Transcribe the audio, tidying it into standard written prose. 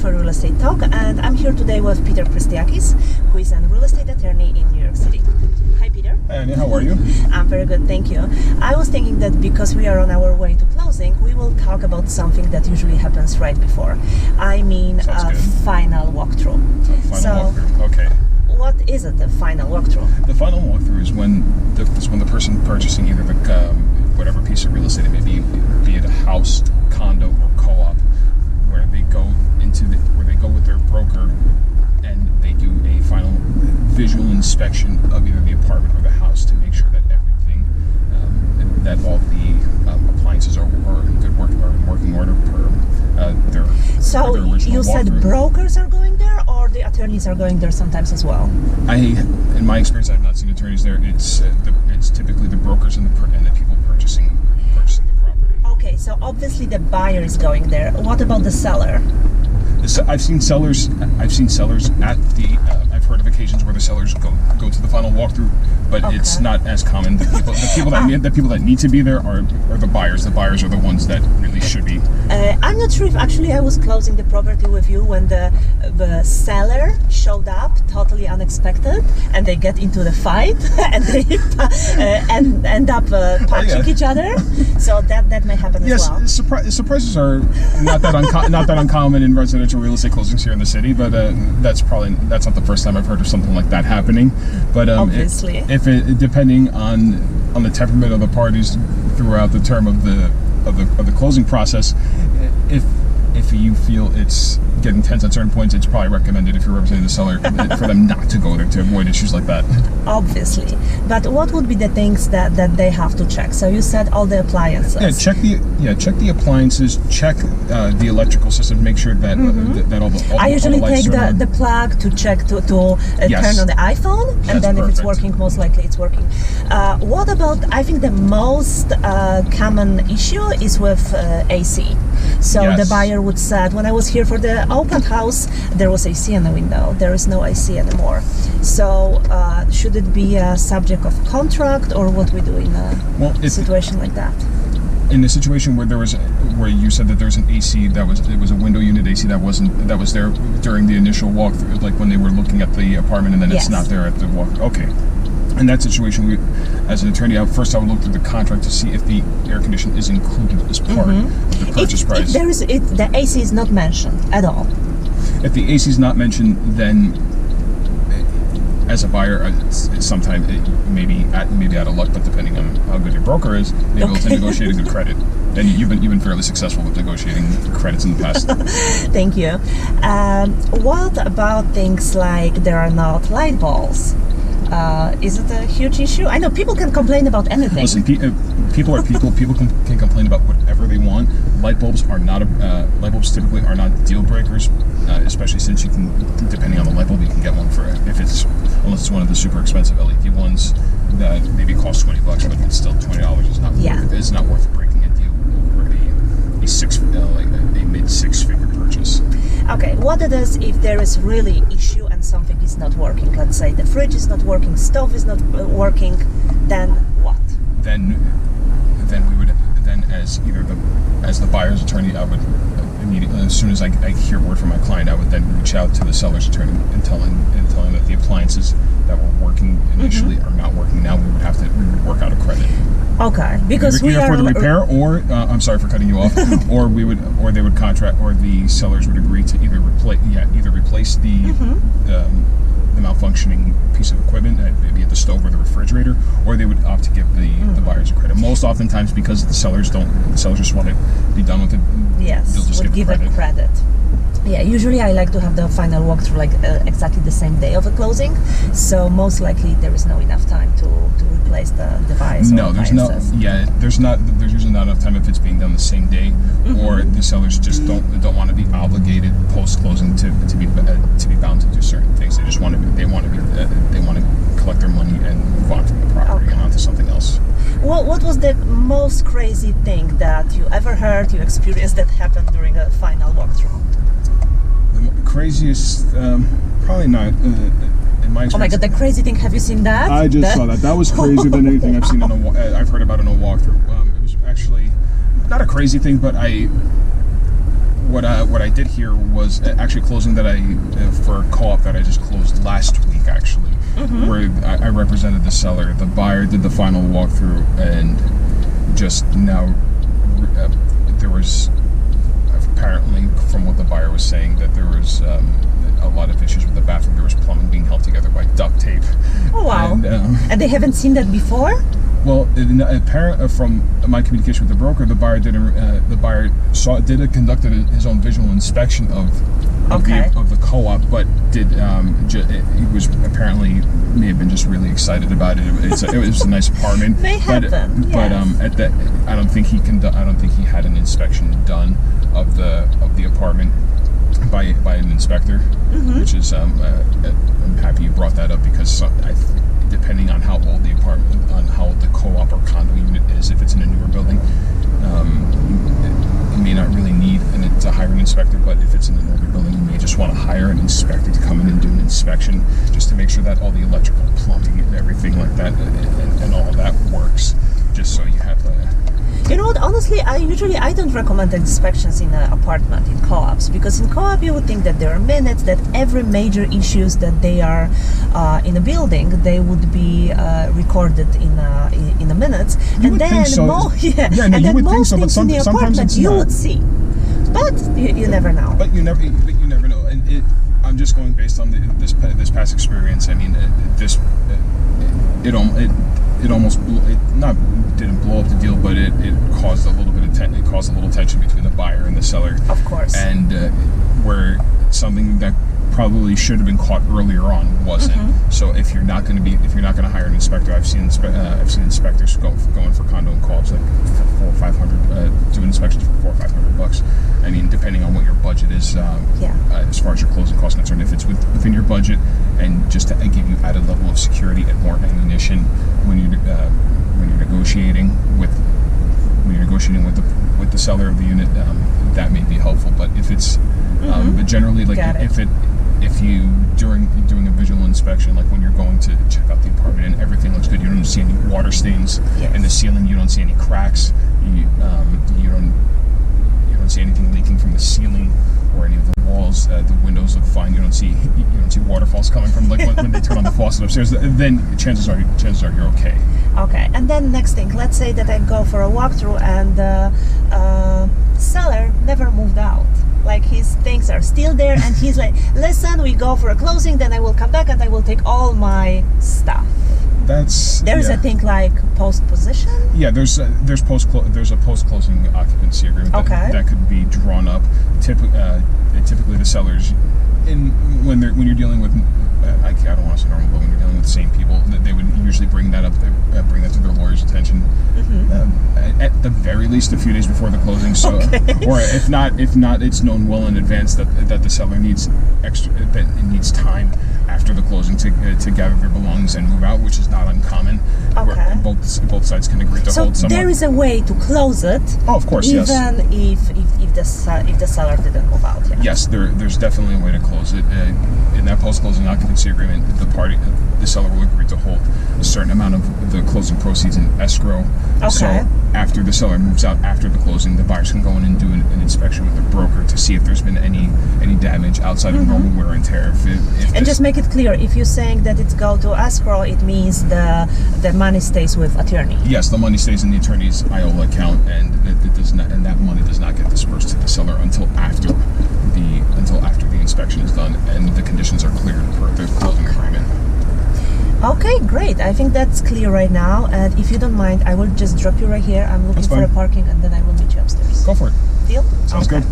for Real Estate Talk, and I'm here today with Peter Christiakis, who is a real estate attorney in New York City. Hi, Peter. Hi, Anya. How are you? I'm very good, thank you. I was thinking that because we are on our way to closing, we will talk about something that usually happens right before. I mean, a final walkthrough. Final walkthrough. Okay. What is it, the final walkthrough? The final walkthrough is when the person purchasing either the whatever piece of real estate it may be it a house, condo, or co-op, where they go with their broker and they do a final visual inspection of either the apartment or the house to make sure that everything, that all the appliances are in working order per their So their original you said walkthrough. Brokers are going there, or the attorneys are going there sometimes as well? In my experience, I've not seen attorneys there. It's typically the brokers and the people purchasing the property. Okay, so obviously the buyer is going there. What about the seller? I've seen sellers at the. I've heard of occasions where the sellers go to the final walkthrough, but it's not as common. The people that need to be there are the buyers. The buyers are the ones that really should be. I'm not sure if actually I was closing the property with you when the seller showed up totally unexpected, and they get into the fight and they end up punching each other. So that may happen as well. Yes, surprises are not that uncommon in residential real estate closings here in the city, but that's not the first time I've heard of something like that happening. But obviously, depending on the temperament of the parties throughout the term of the closing process, if you feel it's getting tense at certain points, it's probably recommended, if you're representing the seller, for them not to go there to avoid issues like that. Obviously. But what would be the things that they have to check? So you said all the appliances. Check the appliances, check the electrical system, make sure that that all the I usually all the take lights the plug to check to turn on the iPhone, and then if it's working, most likely it's working. What about, I think the most common issue is with AC. So the buyer would say, when I was here for the open house, there was AC in the window. There is no AC anymore. So should it be a subject of contract, or what we do in a situation like that? In the situation where you said that there's an AC it was a window unit AC that was there during the initial walkthrough, like when they were looking at the apartment, and then it's not there at the walk. Okay. In that situation, as an attorney, first I would look through the contract to see if the air conditioning is included as part of the purchase price. If the AC is not mentioned at all. If the AC is not mentioned, then as a buyer, sometimes maybe out of luck, but depending on how good your broker is, they're able to negotiate a good credit. And you've been fairly successful with negotiating credits in the past. Thank you. What about things like there are not light bulbs? Is it a huge issue? I know people can complain about anything. Listen, people are people. People can complain about whatever they want. Light bulbs typically are not deal breakers, especially since you can, depending on the light bulb, you can get one for unless it's one of the super expensive LED ones that maybe cost $20, but it's still $20. It's not worth breaking a deal over a mid six-figure purchase. Okay, what it is if there is really issue and something is not working? Let's say the fridge is not working, stove is not working, then what? Then as the buyer's attorney, I would immediately, as soon as I hear word from my client, I would then reach out to the seller's attorney and tell him that the appliances that were working initially are not working now. We would work out a credit. Okay, because we are for the repair, or I'm sorry for cutting you off, or they would contract, or the sellers would agree to either replace the malfunctioning piece of equipment, maybe at the stove or the refrigerator, or they would opt to give the buyers a credit. Most oftentimes, because the sellers just want to be done with it. Yes, they'll just give a credit. Yeah, usually I like to have the final walkthrough like exactly the same day of the closing, so most likely there is no enough time to replace the device. No, there's usually not enough time if it's being done the same day, or the sellers just don't want to be obligated post closing to be bound to do certain things. They want to collect their money and move on from the property and onto something else. What was the most crazy thing that you ever heard, you experienced that happened during a final walkthrough? The craziest, probably not. In my experience, oh my God, the crazy thing! Have you seen that? I just saw that. That was crazier than anything I've seen I've heard about in a walkthrough. It was actually not a crazy thing, but what I did here was actually closing that for a co-op that I just closed last week, actually, where I represented the seller. The buyer did the final walkthrough, and just now there was, apparently, from what the buyer was saying, that there was a lot of issues with the bathroom. There was plumbing being held together by duct tape. Oh wow! And they haven't seen that before? Well, apparently, from my communication with the broker, the buyer conducted his own visual inspection of the co-op, but he was apparently may have been just really excited about it. It was a nice apartment. May happen, yes. But I don't think he had an inspection done of the apartment by an inspector, which is I'm happy you brought that up, because depending on how old the apartment, on how old the co-op or condo unit is, if it's in a newer building, you may not really need to hire an inspector, but if it's in an older building, you may just want to hire an inspector to come in and do an inspection, just to make sure that all the electrical, plumbing, and everything like that, and all of that works, just so you have You know what, honestly, I don't recommend inspections in an apartment, in co-ops, because in co-op you would think that there are minutes, that every major issues that they are in a building, they would be recorded in the minutes. You would think so. Most things in the apartment you would see. But you never know. But you never know. And I'm just going based on this past experience. I mean, it almost didn't blow up the deal, but it caused a little bit of tension between the buyer and the seller. Of course. And where something that probably should have been caught earlier on wasn't. So if you're not going to hire an inspector, I've seen inspectors going for condo and co-ops like $400 or $500, doing inspections for $400 or $500. I mean, depending on what your budget is, as far as your closing costs are concerned, if it's within your budget, and just to give you added level of security and more ammunition when you're negotiating with the seller of the unit, that may be helpful. But if it's but generally, like if you during doing a visual inspection, like when you're going to check out the apartment and everything looks good, you don't see any water stains in the ceiling, you don't see any cracks, you don't see anything leaking from the ceiling or any of the walls. The windows look fine. You don't see waterfalls coming from when they turn on the faucet upstairs. Then chances are you're okay. Okay, and then next thing, let's say that I go for a walkthrough and the seller never moved out. Like his things are still there, and he's like, "Listen, we go for a closing, then I will come back and I will take all my stuff." There's a thing like post-position? Yeah, there's a post-closing occupancy agreement that could be drawn up. Typically the sellers, when you're dealing with, I don't want to say normal, but when you're dealing with the same people, they would usually bring that to their lawyer's attention at the very least a few days before the closing. So, or if not, it's known well in advance that the seller needs time after the closing to gather their belongings and move out, which is not uncommon. Where both sides can agree to hold someone. So there is a way to close it. Oh, of course, even if the seller didn't move out yet. Yes, there's definitely a way to close it. In that post-closing occupancy agreement, the seller will agree to hold a certain amount of the closing proceeds in escrow. Okay. So after the seller moves out after the closing, the buyers can go in and do an inspection with the broker to see if there's been any damage outside of normal wear and tear. And just make it clear, if you're saying that it's go to escrow, it means the money stays with attorney. Yes, the money stays in the attorney's IOLA account, and that money does not get dispersed to the seller until after the inspection is done and the conditions are cleared per the closing agreement. Okay, great. I think that's clear right now. And if you don't mind, I will just drop you right here. I'm looking for a parking, and then I will meet you upstairs. Go for it. Deal? Sounds good.